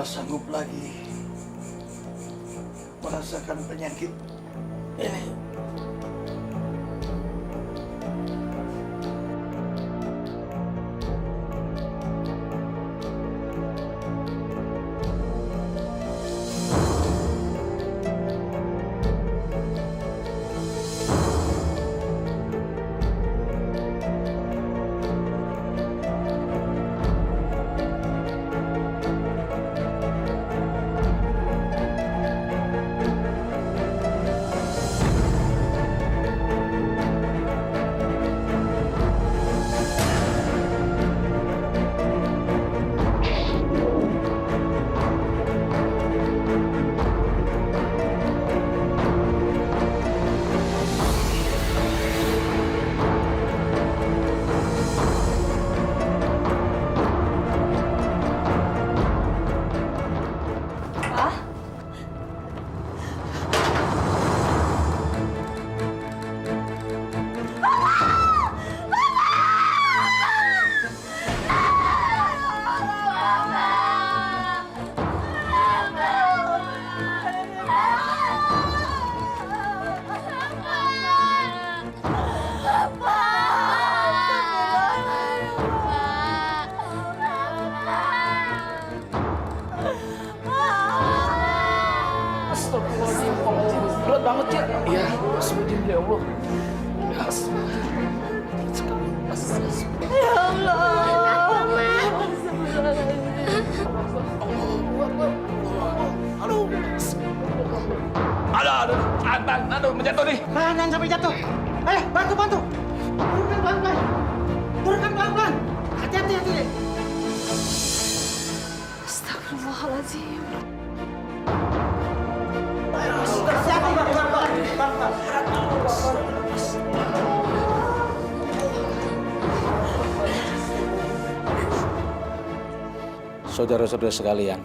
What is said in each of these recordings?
sudah sanggup lagi merasakan penyakit ini. Astagfirullahaladzim, berat banget ya. Iya, astagfirullahaladzim ya Allah. Ya Allah. Aduh, menjatuh nih. Jangan sampai jatuh. Ayo, bantu. Turunkan pelan-pelan. Hati-hati. Astagfirullahaladzim. Saudara-saudara sekalian,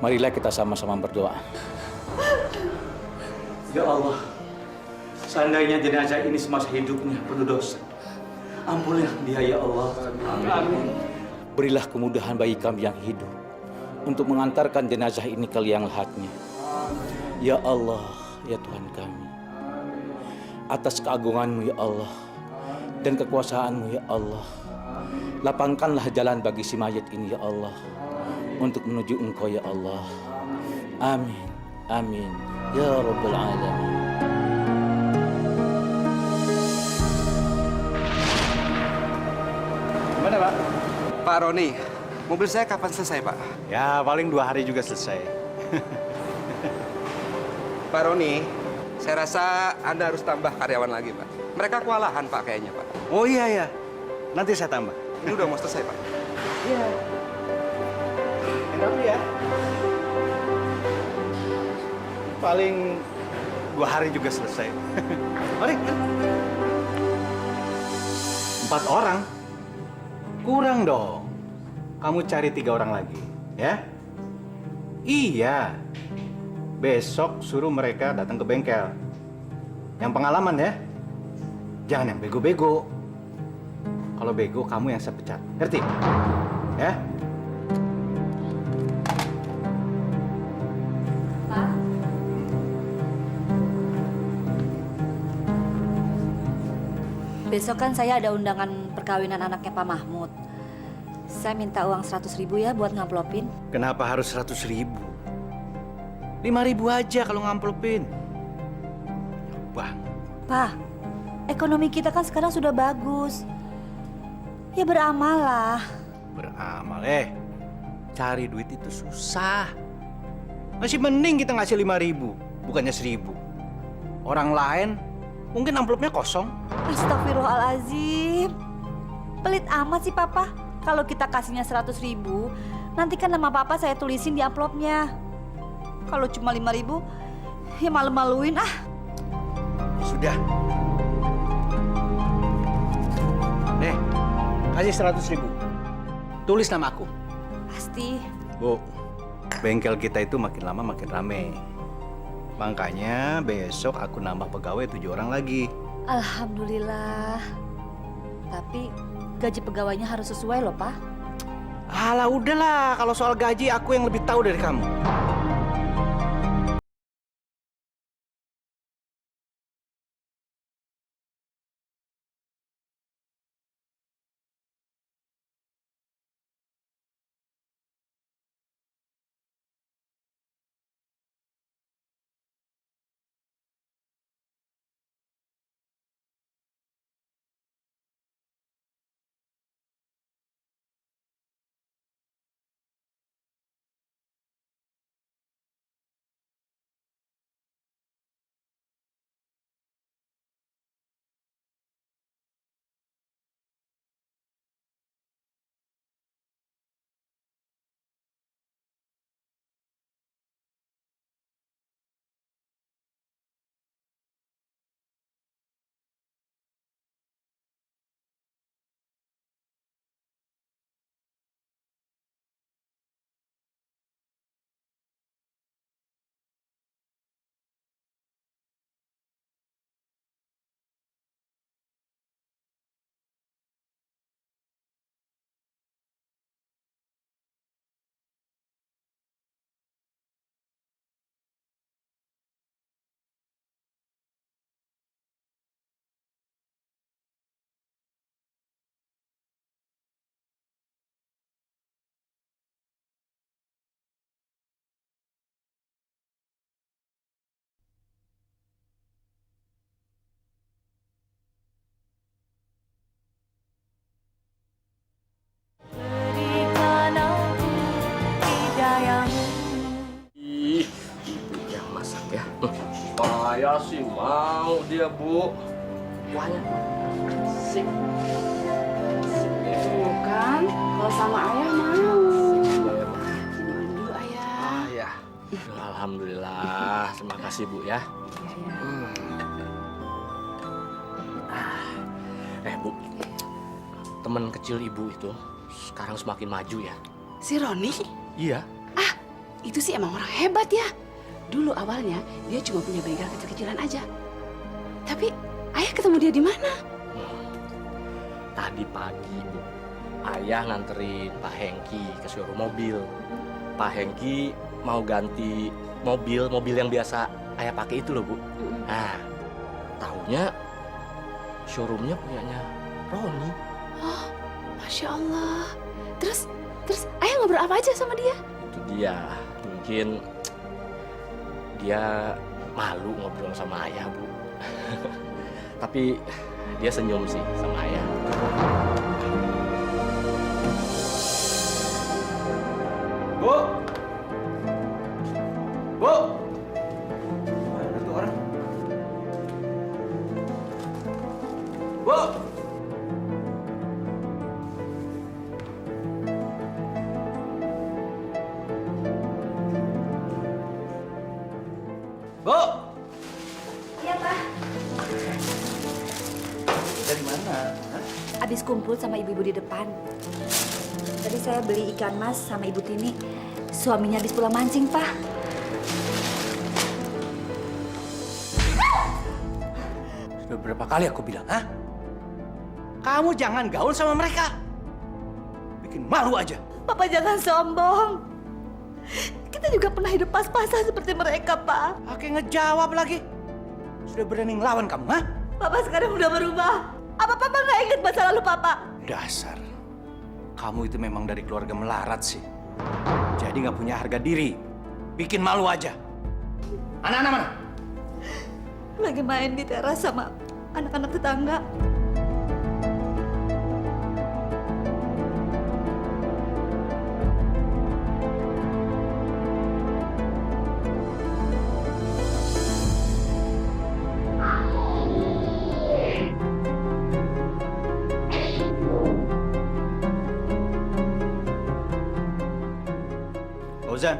marilah kita sama-sama berdoa. Ya Allah, seandainya jenazah ini semasa hidupnya penuh dosa, ampunilah dia ya Allah. Amin. Berilah kemudahan bagi kami yang hidup untuk mengantarkan jenazah ini ke liang lahatnya. Ya Allah, ya Tuhan kami, atas keagungan-Mu ya Allah dan kekuasaan-Mu ya Allah, lapangkanlah jalan bagi si mayat ini ya Allah untuk menuju Engkau ya Allah. Amin ya Rabbal Alamin. Gimana, Pak? Pak Roni, mobil saya kapan selesai, Pak? Ya, paling 2 hari juga selesai. Pak Roni, saya rasa Anda harus tambah karyawan lagi, Pak. Mereka kewalahan, Pak, kayaknya, Pak. Oh iya. Nanti saya tambah. Ini udah mau selesai, Pak. Iya. Enak ya. Paling 2 hari juga selesai. Mari. 4 orang? Kurang dong. Kamu cari 3 orang lagi, ya? Iya. Besok suruh mereka datang ke bengkel. Yang pengalaman ya. Jangan yang bego-bego. Kalau bego, kamu yang saya pecat. Ngerti? Ya? Pak? Besok kan saya ada undangan perkawinan anaknya Pak Mahmud. Saya minta uang 100.000 ya buat ngamplopin. Kenapa harus 100.000? 5.000 aja kalau ngamplopin. Bang. Pak, ekonomi kita kan sekarang sudah bagus. Ya beramal lah. Beramal, cari duit itu susah. Masih mending kita ngasih 5.000, bukannya 1.000. Orang lain mungkin amplopnya kosong. Astagfirullahaladzim. Pelit amat sih Papa. Kalau kita kasihnya 100.000, nanti kan nama Papa saya tulisin di amplopnya. Kalau cuma 5.000, ya malu-maluin ah. Sudah. Nih, kasih 100.000. Tulis nama aku. Pasti. Bu, bengkel kita itu makin lama makin rame. Makanya besok aku nambah pegawai 7 orang lagi. Alhamdulillah. Tapi gaji pegawainya harus sesuai loh, Pak. Alah udahlah, kalau soal gaji aku yang lebih tahu dari kamu. Ih, ibu yang masak ya. Saya sih mau dia, Bu. Kuahnya sip. Bukan, kalau sama ayah mau. Minuman dulu ayah. Ah ya. Alhamdulillah, terima kasih Bu ya. Bu, teman kecil ibu itu sekarang semakin maju ya. Si Roni? Iya. Ah, itu sih emang orang hebat ya. Dulu awalnya dia cuma punya bengkel kecil-kecilan aja. Tapi ayah ketemu dia di mana? Tadi pagi, Bu. Ayah nganterin Pak Hengki ke showroom mobil. Pak Hengki mau ganti mobil yang biasa ayah pakai itu loh, Bu. Nah, taunya showroomnya punyanya Roni. Oh, Masya Allah. Terus ayah ngobrol apa aja sama dia? Itu dia. Mungkin dia malu ngobrol sama ayah, Bu. Tapi dia senyum sih sama ayah. Bu! Bu! Mana tuh orang? Bu! Bu! Iya, Pak. Dari mana? Hah? Abis kumpul sama ibu-ibu di depan. Tadi saya beli ikan mas sama Ibu Tini. Suaminya habis pulang mancing, Pak. Sudah berapa kali aku bilang, hah? Kamu jangan gaul sama mereka. Bikin malu aja. Papa jangan sombong. Kita juga pernah hidup pas-pasan seperti mereka, Pak. Pakai ngejawab lagi. Sudah berani ngelawan kamu, hah? Papa sekarang udah berubah. Apa Papa nggak ingat masa lalu Papa? Dasar. Kamu itu memang dari keluarga melarat sih. Jadi nggak punya harga diri. Bikin malu aja. Anak-anak mana? Lagi main di teras sama anak-anak tetangga. Fauzan,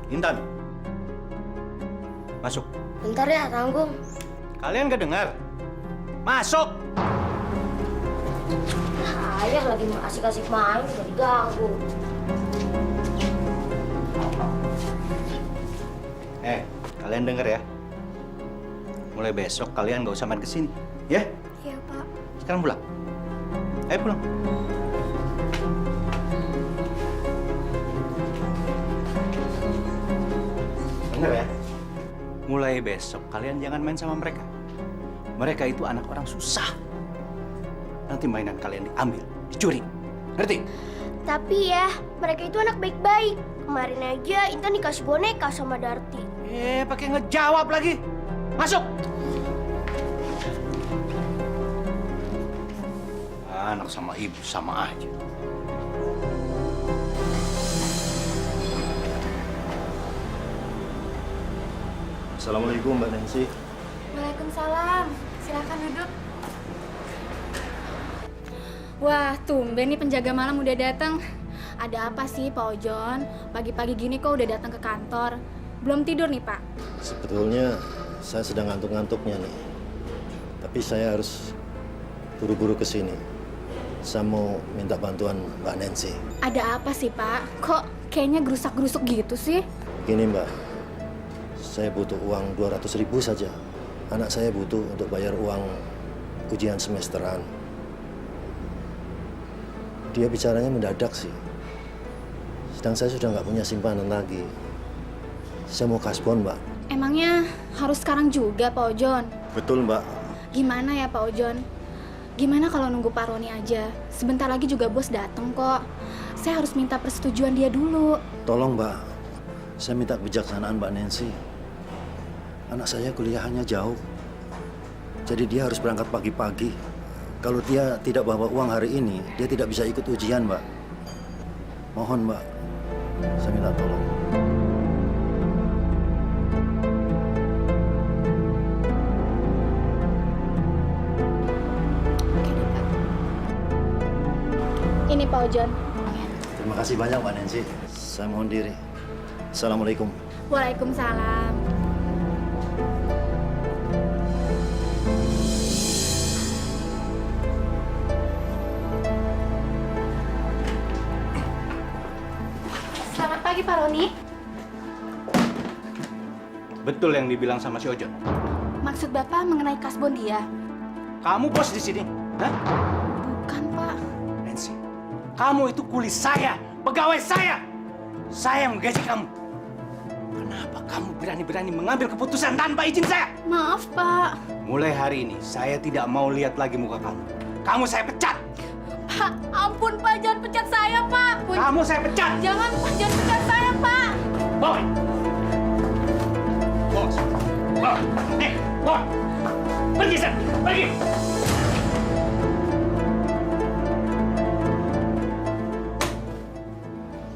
Intan, masuk. Bentar ya, tanggung. Kalian gak dengar? Masuk! Ayah lagi asik-asik main, udah diganggu. Kalian denger ya. Mulai besok kalian gak usah main kesini, ya? Iya, Pak. Sekarang pulang. Ayo pulang. Dengar ya. Mulai besok kalian jangan main sama mereka. Mereka itu anak orang susah. Nanti mainan kalian diambil, dicuri. Ngerti? Tapi ya, mereka itu anak baik-baik. Kemarin aja Intan dikasih boneka sama Darti. Pakai ngejawab lagi. Masuk. Anak sama ibu sama aja. Assalamualaikum Mbak Nancy. Waalaikumsalam. Silakan duduk. Wah, tumben nih penjaga malam udah datang. Ada apa sih Pak Ojon? Pagi-pagi gini kok udah datang ke kantor? Belum tidur nih Pak? Sebetulnya saya sedang ngantuk-ngantuknya nih. Tapi saya harus buru-buru ke sini. Saya mau minta bantuan Mbak Nancy. Ada apa sih Pak? Kok kayaknya gerusak-gerusuk gitu sih? Gini Mbak, saya butuh uang 200.000 saja. Anak saya butuh untuk bayar uang ujian semesteran. Dia bicaranya mendadak sih. Sedang saya sudah nggak punya simpanan lagi. Saya mau kasbon, Mbak. Emangnya harus sekarang juga Pak Ojon? Betul, Mbak. Gimana ya Pak Ojon? Gimana kalau nunggu Pak Roni aja? Sebentar lagi juga bos datang kok. Saya harus minta persetujuan dia dulu. Tolong, Mbak. Saya minta kebijaksanaan Mbak Nancy. Anak saya kuliahnya jauh. Jadi dia harus berangkat pagi-pagi. Kalau dia tidak bawa uang hari ini, dia tidak bisa ikut ujian, Mbak. Mohon, Mbak. Saya minta tolong. Ini Pak Ojon. Terima kasih banyak, Mbak Nancy. Saya mohon diri. Assalamualaikum. Waalaikumsalam. Selamat pagi Pak Roni. Betul yang dibilang sama si Ojon. Maksud Bapak mengenai kasbon dia? Kamu bos di sini, hah? Bukan Pak. Nancy, kamu itu kuli saya, pegawai saya. Saya yang menggaji kamu. Kenapa kamu berani-berani mengambil keputusan tanpa izin saya? Maaf Pak. Mulai hari ini, saya tidak mau lihat lagi muka kamu. Kamu saya pecat. Pak, ampun Pak, jangan pecat saya Pak. Kamu saya pecat. Jangan Pak, jangan pecat saya Pak. Boy. Bos. Boy. Boy. Pergi sana, pergi.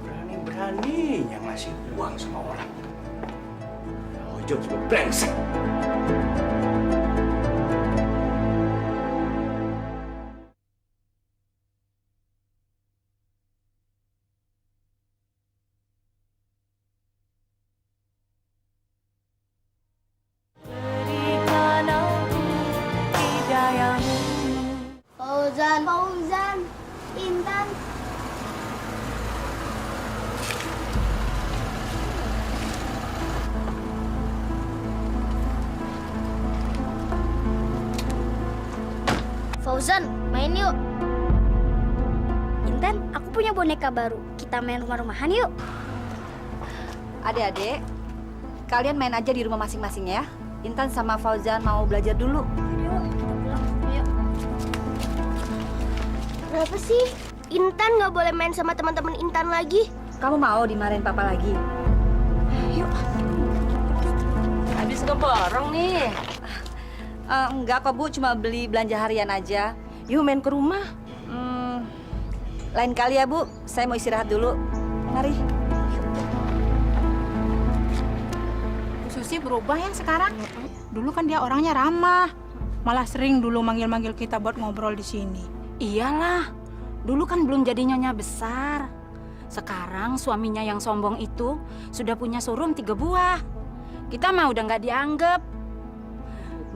Berani-beraninya ngasih uang sama orang. Ojo juga brengsek. Fauzan, Intan. Fauzan, main yuk. Intan, aku punya boneka baru. Kita main rumah-rumahan yuk. Adik-adik, kalian main aja di rumah masing-masing ya. Intan sama Fauzan mau belajar dulu. Yuk, kita pulang. Yuk. Kenapa sih? Intan nggak boleh main sama teman-teman Intan lagi. Kamu mau dimarahin papa lagi? Yuk. Habis ngeborong nih. Enggak kok Bu, cuma beli belanja harian aja. Yuk main ke rumah. Lain kali ya Bu, saya mau istirahat dulu. Mari. Bu Susi berubah ya sekarang. Dulu kan dia orangnya ramah. Malah sering dulu manggil-manggil kita buat ngobrol di sini. Iyalah, dulu kan belum jadi nyonya besar. Sekarang suaminya yang sombong itu sudah punya showroom 3 buah. Kita mah udah nggak dianggap.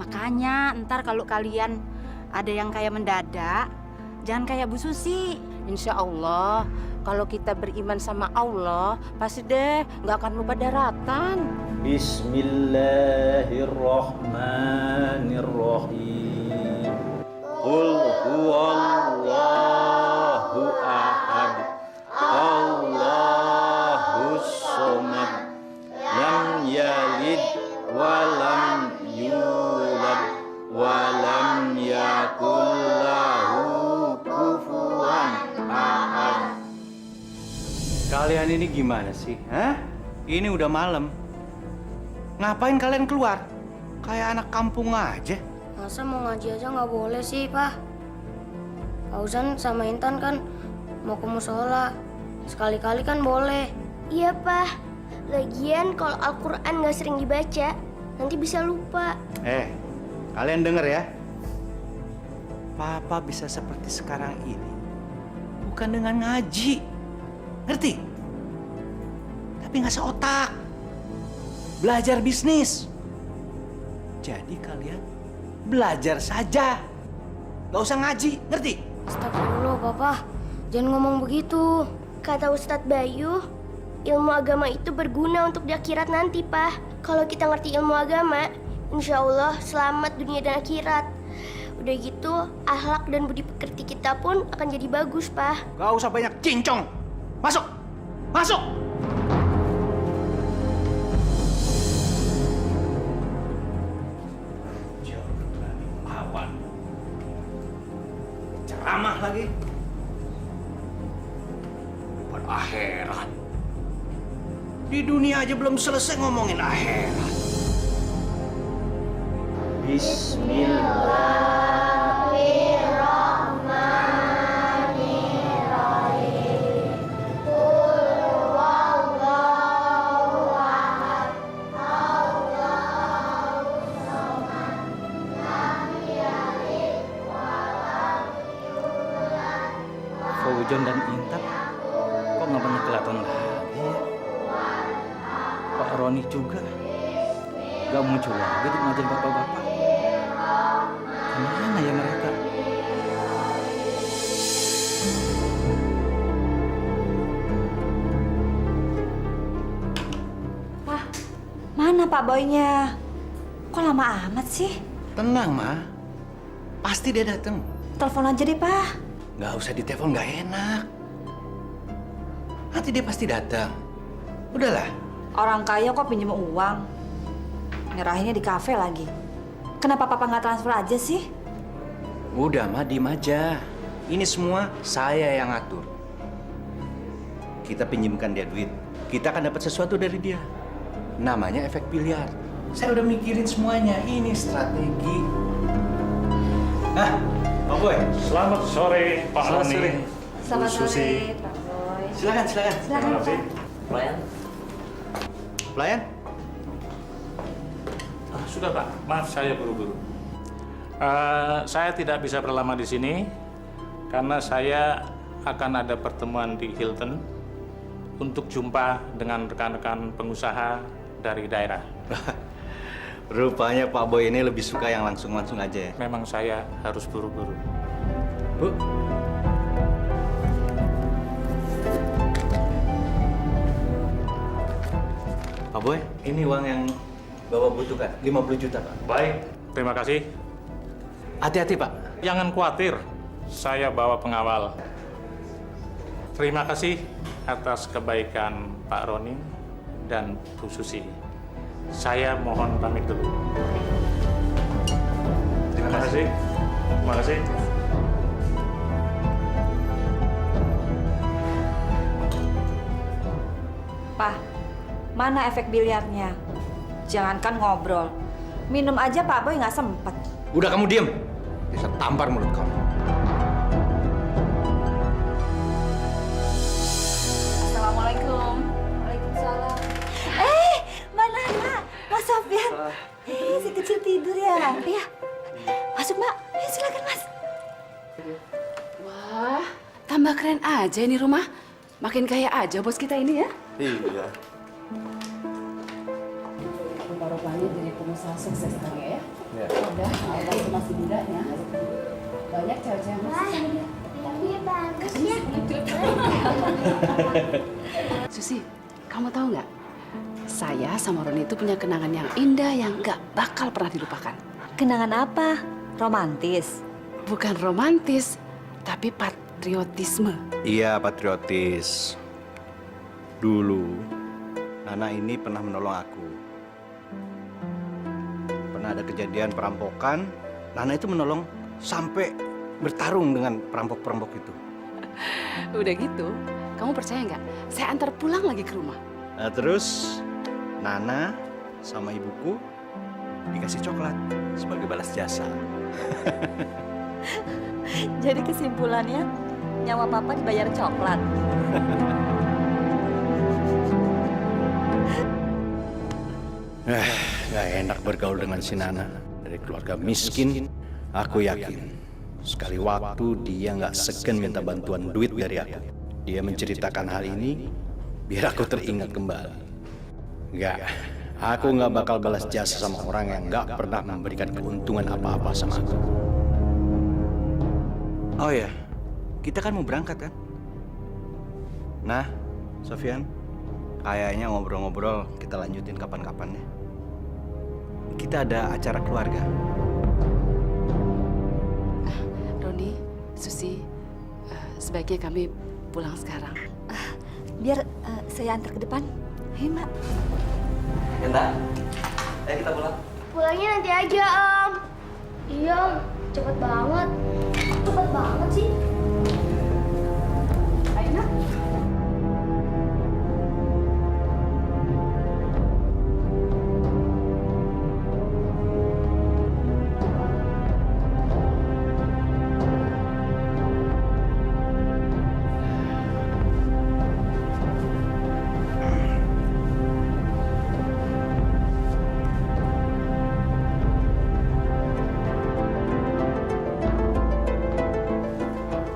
Makanya ntar kalau kalian ada yang kayak mendadak, jangan kayak Bu Susi. Insya Allah, kalau kita beriman sama Allah, pasti deh nggak akan lupa daratan. Bismillahirrahmanirrahim. Qul huwallahu ahad. Allahus samad. Lam yalid Kalian ini gimana sih? Hah? Ini udah malam. Ngapain kalian keluar? Kayak anak kampung aja. Masa mau ngaji aja nggak boleh sih, Pak? Fauzan sama Intan kan mau ke musola. Sekali-kali kan boleh. Iya, Pak. Lagian kalau Al-Quran nggak sering dibaca, nanti bisa lupa. Kalian denger ya. Papa bisa seperti sekarang ini bukan dengan ngaji. Ngerti? Tapi nggak seotak. Belajar bisnis. Jadi kalian belajar saja. Nggak usah ngaji, ngerti? Astagfirullah, Papa. Jangan ngomong begitu. Kata Ustadz Bayu, ilmu agama itu berguna untuk di akhirat nanti, Pak. Kalau kita ngerti ilmu agama, insya Allah selamat dunia dan akhirat. Udah gitu, akhlak dan budi pekerti kita pun akan jadi bagus, Pak. Gak usah banyak cincong. Masuk! Masuk! Jangan berani melawan. Ceramah lagi. Bukan akhirat. Di dunia aja belum selesai ngomongin akhirat. Fauzan dan Intan kok nggak pernah kelihatan lagi ya? Pak Roni juga nggak muncul lagi di pengajian bapak-bapak. Kemana ya mereka? Pak, mana Pak Boynya? Kok lama amat sih? Tenang, Ma. Pasti dia datang. Telepon aja deh, Pak. Nggak usah ditelepon, nggak enak. Nanti dia pasti datang. Udahlah. Orang kaya kok pinjam uang? Nyerahinnya di kafe lagi. Kenapa Papa nggak transfer aja sih? Udah, Ma, diem aja. Ini semua saya yang atur. Kita pinjamkan dia duit. Kita akan dapat sesuatu dari dia. Namanya efek biliar. Saya udah mikirin semuanya. Ini strategi. Nah, Pak Boy. Selamat sore, Pak Selamat Roni. sore. Selamat Bu Susi. sore, Pak Boy. Silakan. Silakan, Pak. Pelayan? Pelayan? Sudah, Pak. Maaf, saya buru-buru. Saya tidak bisa berlama di sini karena saya akan ada pertemuan di Hilton untuk jumpa dengan rekan-rekan pengusaha dari daerah. Rupanya Pak Boy ini lebih suka yang langsung-langsung aja ya? Memang saya harus buru-buru. Bu. Pak Boy, ini uang yang Bapak butuhkan, 50 juta, Pak. Baik, terima kasih. Hati-hati, Pak. Jangan khawatir, saya bawa pengawal. Terima kasih atas kebaikan Pak Roni dan Bu Susi. Saya mohon pamit dulu. Terima kasih. Terima kasih. Pak, mana efek biliarnya? Jangankan ngobrol. Minum aja Pak Boy nggak sempet. Udah, kamu diem. Bisa tampar mulut kamu. Assalamualaikum. Waalaikumsalam. Mbak Nana, Mas Sofyan. Si kecil tidur ya? Iya. Masuk, Mbak. Silakan, Mas. Wah, tambah keren aja ini rumah. Makin kaya aja bos kita ini ya. Iya. Rupa-rupanya jadi pengusaha sukses sekarang ya. Ya. Udah, waktu masih muda ya. Banyak cewek-cewek yang masuk sama dia. Iya, bagus ya. Susi, kamu tahu nggak? Saya sama Roni itu punya kenangan yang indah yang nggak bakal pernah dilupakan. Kenangan apa? Romantis? Bukan romantis, tapi patriotisme. Iya, patriotis. Dulu, Nana ini pernah menolong aku. Pernah ada kejadian perampokan, Nana itu menolong sampai bertarung dengan perampok-perampok itu. Udah gitu, kamu percaya nggak? Saya antar pulang lagi ke rumah. Nah, terus Nana sama ibuku dikasih coklat sebagai balas jasa. Jadi kesimpulannya, nyawa papa dibayar coklat. Gak enak bergaul dengan si Nana. Dari keluarga miskin, aku yakin sekali waktu dia nggak segan minta bantuan duit dari aku. Dia menceritakan hal ini biar aku teringat kembali. Nggak, aku nggak bakal balas jasa sama orang yang nggak pernah memberikan keuntungan apa-apa sama aku. Oh ya, kita kan mau berangkat kan? Nah, Sofian, kayaknya ngobrol-ngobrol kita lanjutin kapan-kapan ya. Kita ada acara keluarga. Roni, Susi, sebaiknya kami pulang sekarang. Biar saya antar ke depan. Ayo, Mbak. Genta, ayo kita pulang. Pulangnya nanti aja, Om. Iya, Om. Cepet banget. Cepet banget sih. Ayo, Nak.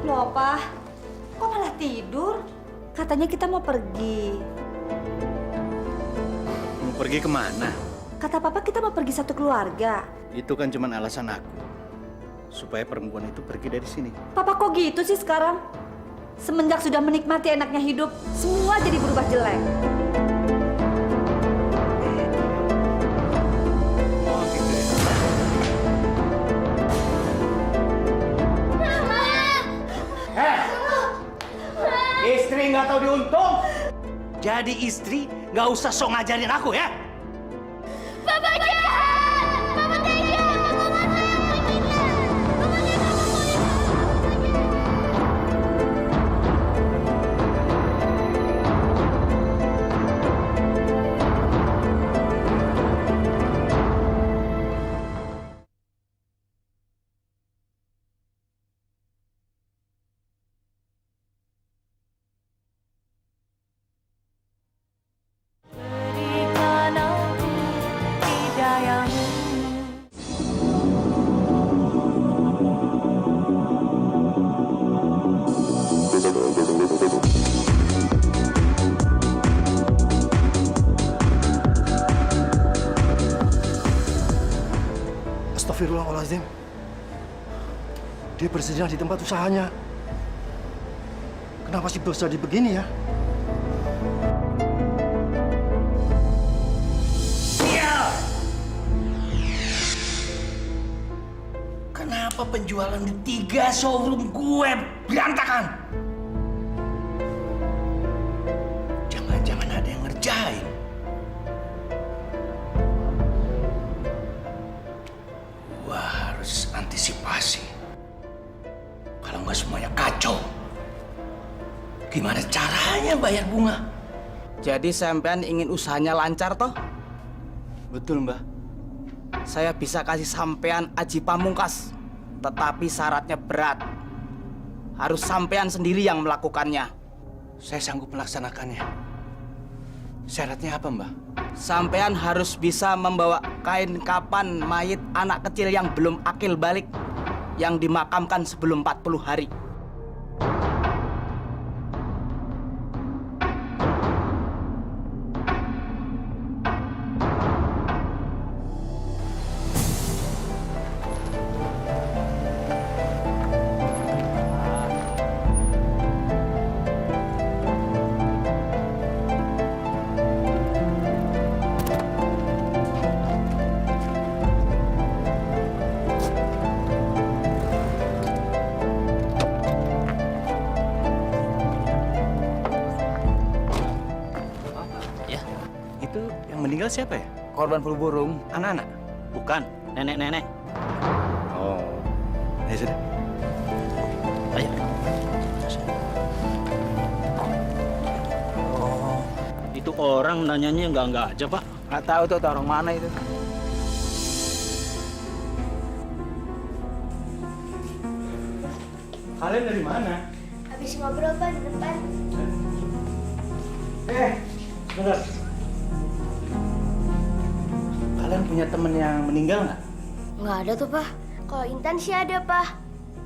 Loh, Pak. Kok malah tidur? Katanya kita mau pergi. Mau pergi kemana? Kata Papa kita mau pergi satu keluarga. Itu kan cuma alasan aku. Supaya perempuan itu pergi dari sini. Papa kok gitu sih sekarang? Semenjak sudah menikmati enaknya hidup, semua jadi berubah jelek. Oh gitu ya. Istri nggak tahu diuntung. Jadi istri nggak usah sok ngajarin aku ya. Papa jahat! Papa tega! Papa mati! Astagfirullahaladzim. Dia bersedia di tempat usahanya. Kenapa sih bos jadi begini ya? Kenapa penjualan di 3 showroom gue berantakan? Jangan-jangan ada yang ngerjain. Wah, harus antisipasi. Kalau nggak semuanya kacau, gimana caranya bayar bunga? Jadi sampean ingin usahanya lancar toh? Betul, Mbah. Saya bisa kasih sampean aji pamungkas, tetapi syaratnya berat. Harus sampean sendiri yang melakukannya. Saya sanggup melaksanakannya. Syaratnya apa, Mbah? Sampean harus bisa membawa kain kapan mayit anak kecil yang belum akil balik, yang dimakamkan sebelum 40 hari. Itu yang meninggal siapa ya? Korban flu burung. Anak-anak? Bukan, nenek-nenek. Oh, ya sudah. Ayo. Tuh orang nanyanya enggak aja, Pak. Nggak tahu tuh orang mana itu. Kalian dari mana? Habis ngobrol Pak di depan. Dengar. Kalian punya temen yang meninggal nggak? Nggak ada tuh Pak. Kalau Intan sih ada Pak.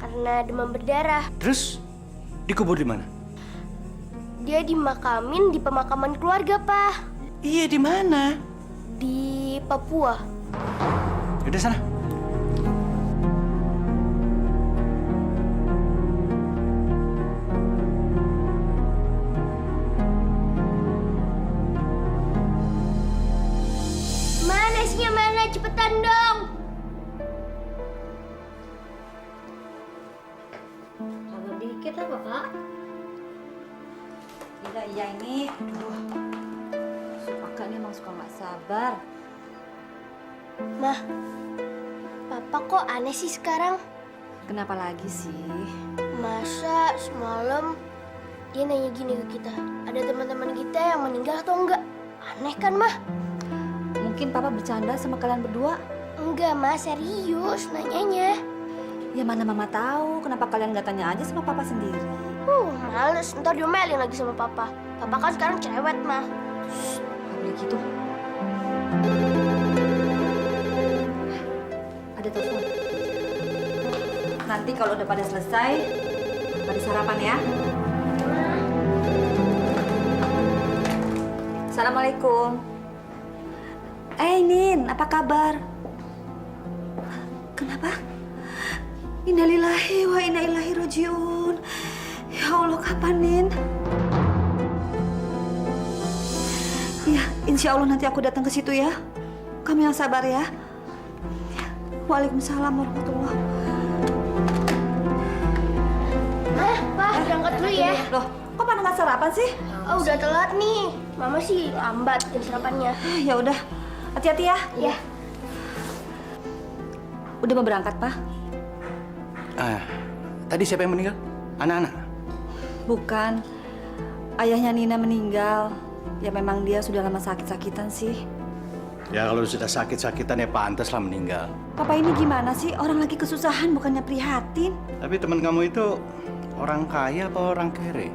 Karena demam berdarah. Terus dikubur di mana? Dia dimakamin di pemakaman keluarga Pak. Iya di mana? Di Papua. Udah sana. Mana isinya mana? Cepetan dong. Sabar dikit lah Bapak. Iya ini. Aduh. Kakak ini emang suka nggak sabar. Mah, Papa kok aneh sih sekarang? Kenapa lagi sih? Masa semalam dia nanya gini ke kita, ada teman-teman kita yang meninggal atau enggak? Aneh kan, Mah? Mungkin Papa bercanda sama kalian berdua? Enggak, Mah, serius nanyanya. Ya mana Mama tahu, kenapa kalian nggak tanya aja sama Papa sendiri? Males, ntar diomelin lagi sama Papa. Papa kan sekarang cerewet, Mah. Nggak boleh gitu. Ada telepon. Nanti kalau udah pada selesai, pada sarapan ya. Assalamualaikum. Nin, apa kabar? Kenapa? Innalillahi wa inna ilaihi rajiun. Ya Allah, kapan, Nin? Ya, insya Allah nanti aku datang ke situ ya. Kamu yang sabar ya. Waalaikumsalam warahmatullahi. Pak, berangkat dulu ya. Loh, kok pada nggak sarapan sih? Oh, udah telat nih. Mama sih lambat jam sarapannya. Ya udah, hati-hati ya. Ya. Udah mau berangkat, Pak? Tadi siapa yang meninggal? Anak-anak? Bukan. Ayahnya Nina meninggal. Ya memang dia sudah lama sakit-sakitan sih. Ya kalau sudah sakit-sakitan ya pantas lah meninggal. Papa ini gimana sih? Orang lagi kesusahan bukannya prihatin. Tapi teman kamu itu orang kaya apa orang kere?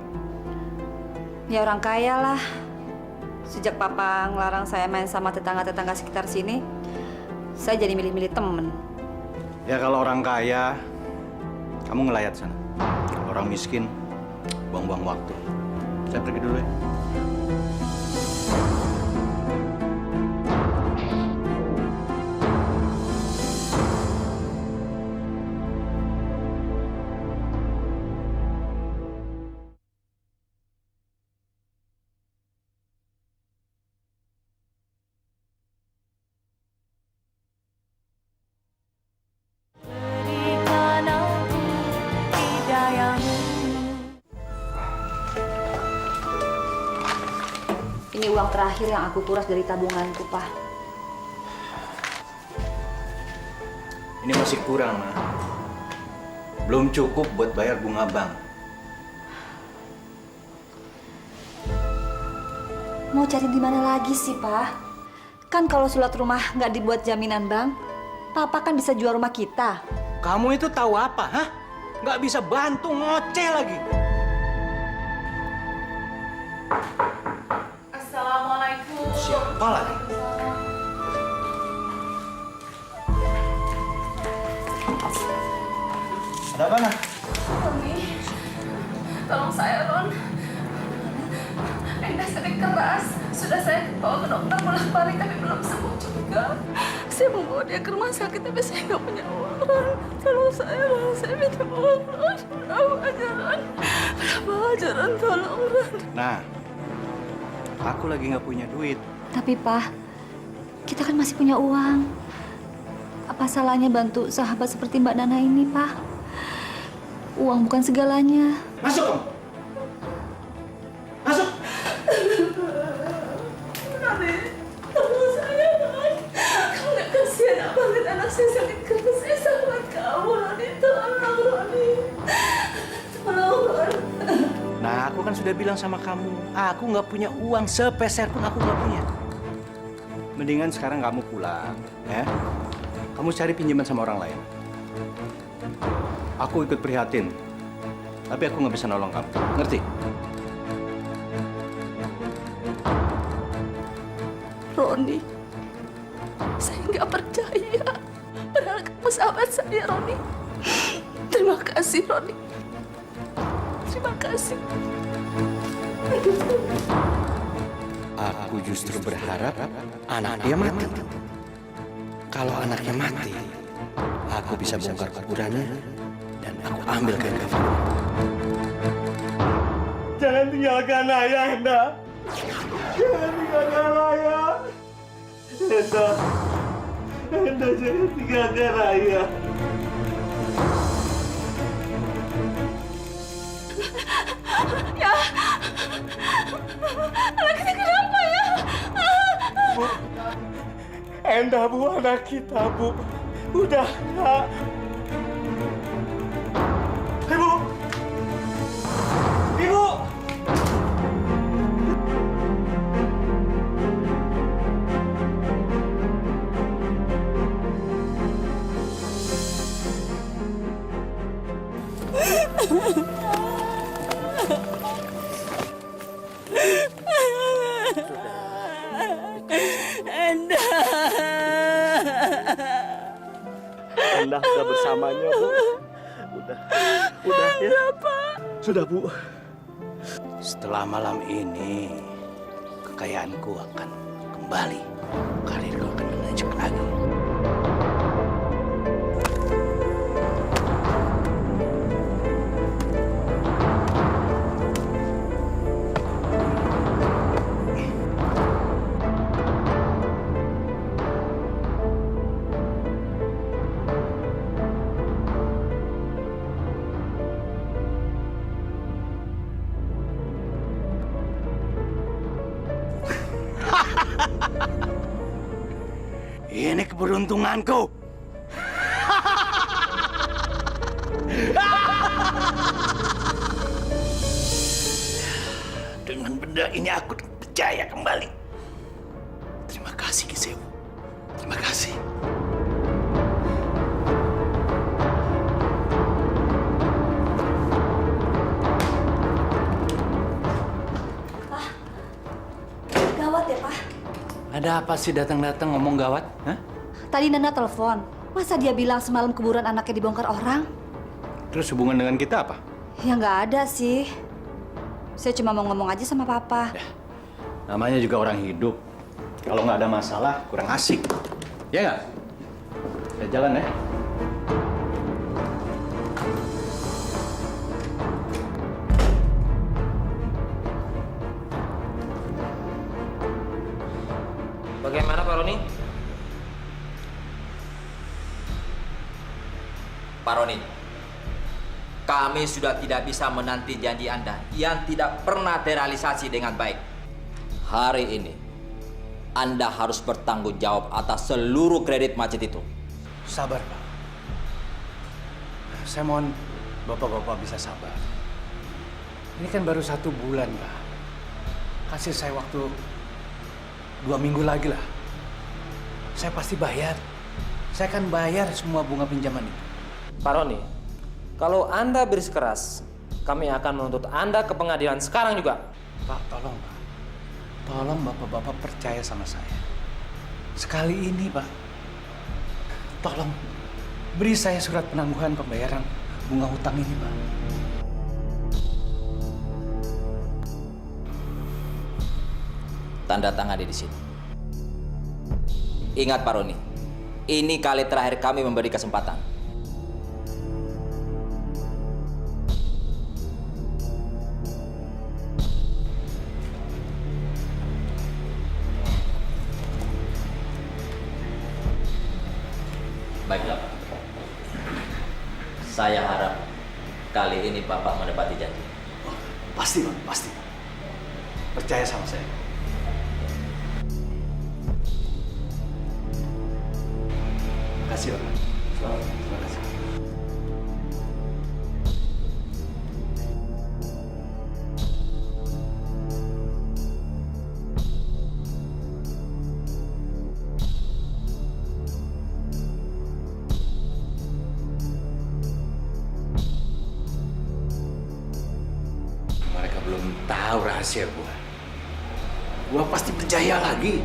Ya orang kaya lah. Sejak Papa ngelarang saya main sama tetangga-tetangga sekitar sini, saya jadi milih-milih temen. Ya kalau orang kaya, kamu ngelayat sana. Kalau orang miskin, buang-buang waktu. Saya pergi dulu ya. Ini uang terakhir yang aku kuras dari tabunganku, Pak. Ini masih kurang, Ma. Belum cukup buat bayar bunga bank. Mau cari di mana lagi sih, Pak? Kan kalau surat rumah nggak dibuat jaminan bank, Papa kan bisa jual rumah kita. Kamu itu tahu apa, hah? Nggak bisa bantu, ngoceh lagi. Assalamualaikum. Siapa lagi? Ada apa, Nah? Tommy, tolong saya, Ron. Enda sakit keras. Sudah saya bawa ke dokter bolak-balik tapi belum sembuh juga. Saya mau bawa dia ke rumah sakit tapi saya nggak punya uang, Ron. Tolong saya minta uang, Ron. Berapa aja, Ron? Berapa aja, Ron? Tolong, Ron. Nah, aku lagi nggak punya duit. Tapi, Pak, kita kan masih punya uang. Apa salahnya bantu sahabat seperti Mbak Nana ini, Pak? Uang bukan segalanya. Masuk kamu. Masuk. Rani, tolong saya, Ron. Kamu nggak kasihan banget anak saya sakit keras. Saya sahabat kamu, Rani. Tolong, Rani. Tolong, Ron. Nah, aku Aku kan sudah bilang sama kamu, aku nggak punya uang sepeser pun aku nggak punya. Mendingan sekarang kamu pulang, ya. Kamu cari pinjaman sama orang lain. Aku ikut prihatin, tapi aku nggak bisa nolong kamu. Ngerti? Roni, saya nggak percaya. Padahal kamu sahabat saya, Roni. Terima kasih, Roni. Terima kasih. Aku justru berharap anak dia mati. Kalau anaknya mati, aku bisa bongkar kuburannya dan aku ambil kain kafan. Jangan tinggalkan ayah, Enda. Jangan tinggalkan ayah. Enda. Enda, jangan tinggalkan ayah. Ya, anak kita kenapa ya? Bu, Enda, Bu, anak kita, Bu. Udah, Kak. Ibu! Ibu! Enda sudah bersamanya, Bu. Udah ya. Sudah, Bu. Setelah malam ini, kekayaanku akan kembali. Karirku akan menanjak lagi. Ini keberuntunganku. Dengan benda ini aku percaya kembali. Terima kasih, Kisewu. Terima kasih. Gawat ya, Pak. Ada apa sih datang-datang ngomong gawat? Hah? Tadi Nana telepon. Masa dia bilang semalam kuburan anaknya dibongkar orang? Terus hubungan dengan kita apa? Ya nggak ada sih. Saya cuma mau ngomong aja sama Papa. Namanya juga orang hidup. Kalau nggak ada masalah, kurang asik. Ya nggak? Kita jalan ya. Bagaimana Pak Roni? Pak Roni, kami sudah tidak bisa menanti janji Anda yang tidak pernah terrealisasi dengan baik. Hari ini, Anda harus bertanggung jawab atas seluruh kredit macet itu. Sabar, Pak. Saya mohon Bapak-Bapak bisa sabar. Ini kan baru 1 bulan, Pak. Kasih saya waktu 2 minggu lagi lah. Saya pasti bayar. Saya akan bayar semua bunga pinjaman itu. Pak Roni, kalau Anda bersikeras, kami akan menuntut Anda ke pengadilan sekarang juga. Pak, tolong, Pak. Tolong Bapak-Bapak percaya sama saya. Sekali ini, Pak. Tolong beri saya surat penangguhan pembayaran bunga hutang ini, Pak. Tanda tangan di sini. Ingat Pak Roni, ini kali terakhir kami memberi kesempatan. Baiklah Pak. Saya harap kali ini Bapak menepati janji. Pasti, Pak. Pasti. Percaya sama saya. Terima kasih, Pak. Terima kasih. belum tahu rahasia gua. Gua pasti berjaya lagi.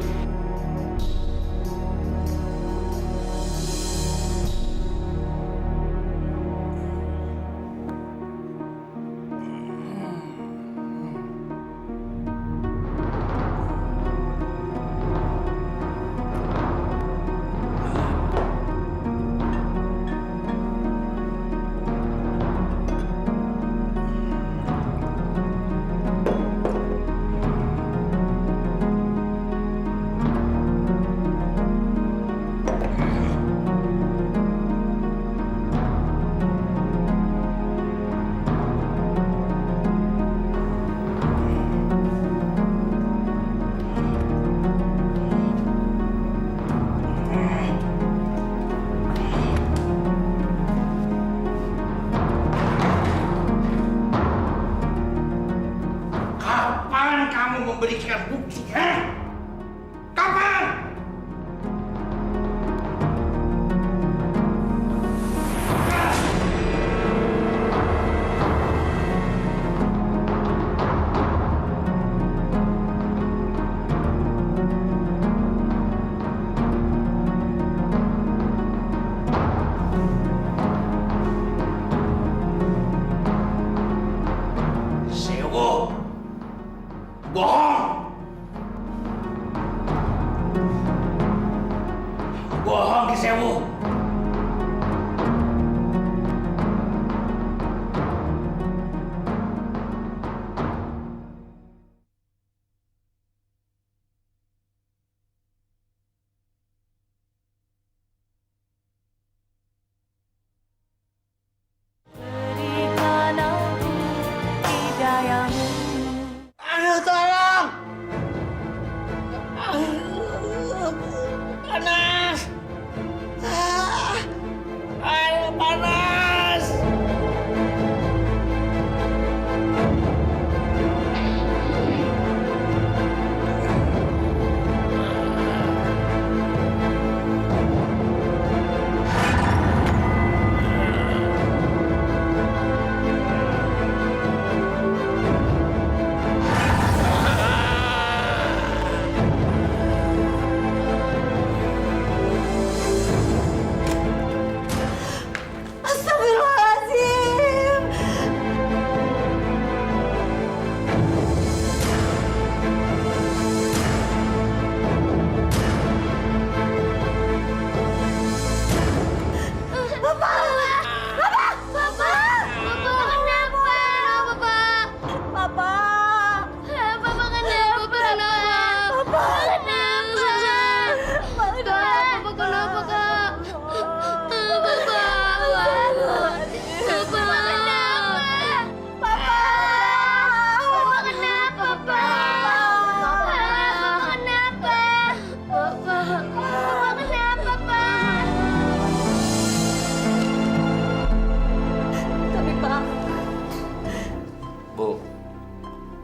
Kapan kamu memberikan bukti, ha? Kapan? Sewo. Bohong! Bohong, Ki Sewu! Aduh, tolong! Panas! Air panas! Astagfirullahaladzim. Tapi Pak, Bu,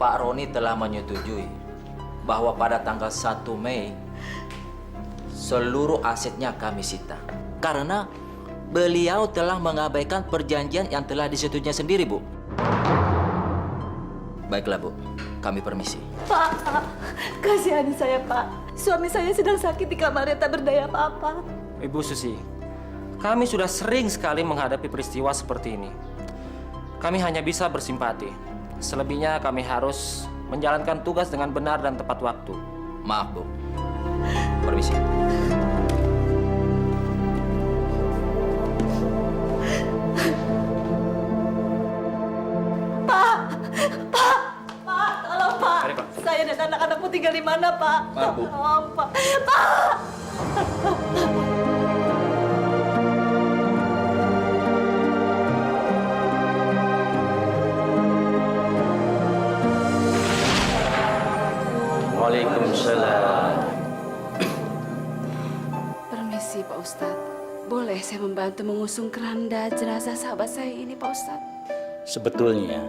Pak Roni telah menyetujui bahwa pada tanggal 1 Mei seluruh asetnya kami sita. Karena beliau telah mengabaikan perjanjian yang telah disetujuinya sendiri, Bu. Baiklah, Bu. Kami permisi. Pak, kasihani saya Pak. Suami saya sedang sakit di kamarnya, tak berdaya apa-apa. Ibu Susi, kami sudah sering sekali menghadapi peristiwa seperti ini. Kami hanya bisa bersimpati. Selebihnya kami harus menjalankan tugas dengan benar dan tepat waktu. Maaf, Bu. Permisi. Pak, tolong Pak. Saya dan anak-anakmu tinggal di mana Pak? Maaf, Bu. Tolong Pak. Pak. Waalaikumsalam. Permisi Pak Ustadz. Boleh saya membantu mengusung keranda jenazah sahabat saya ini Pak Ustadz? Sebetulnya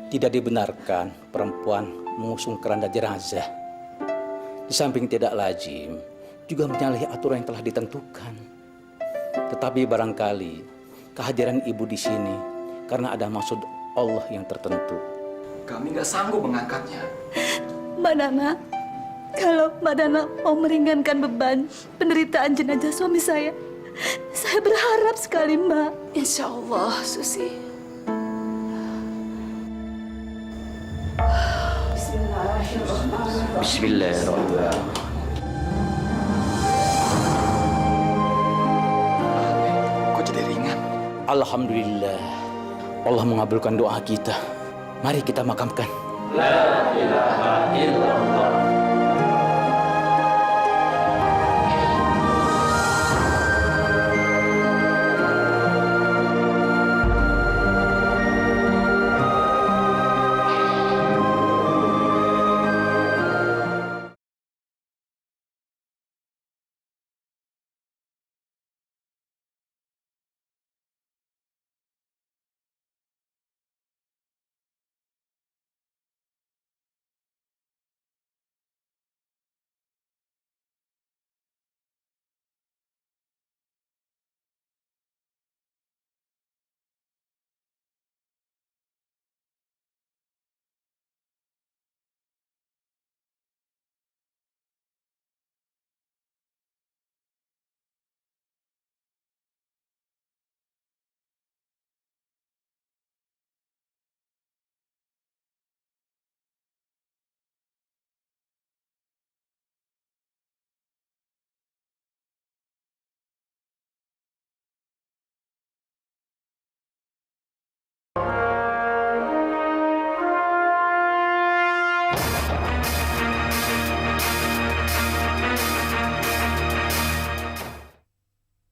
tidak dibenarkan perempuan mengusung keranda jenazah. Di samping tidak lazim, juga menyalahi aturan yang telah ditentukan. Tetapi barangkali kehadiran ibu di sini karena ada maksud Allah yang tertentu. kami nggak sanggup mengangkatnya. Mbak Nana, kalau Mbak Nana mau meringankan beban penderitaan jenazah suami saya berharap sekali, Mbak. Insya Allah, Susi. Bismillahirrahmanirrahim. Bismillahirrahmanirrahim. Kok jadi ringan? Alhamdulillah, Allah mengabulkan doa kita. Mari kita makamkan. La ilaha illallah.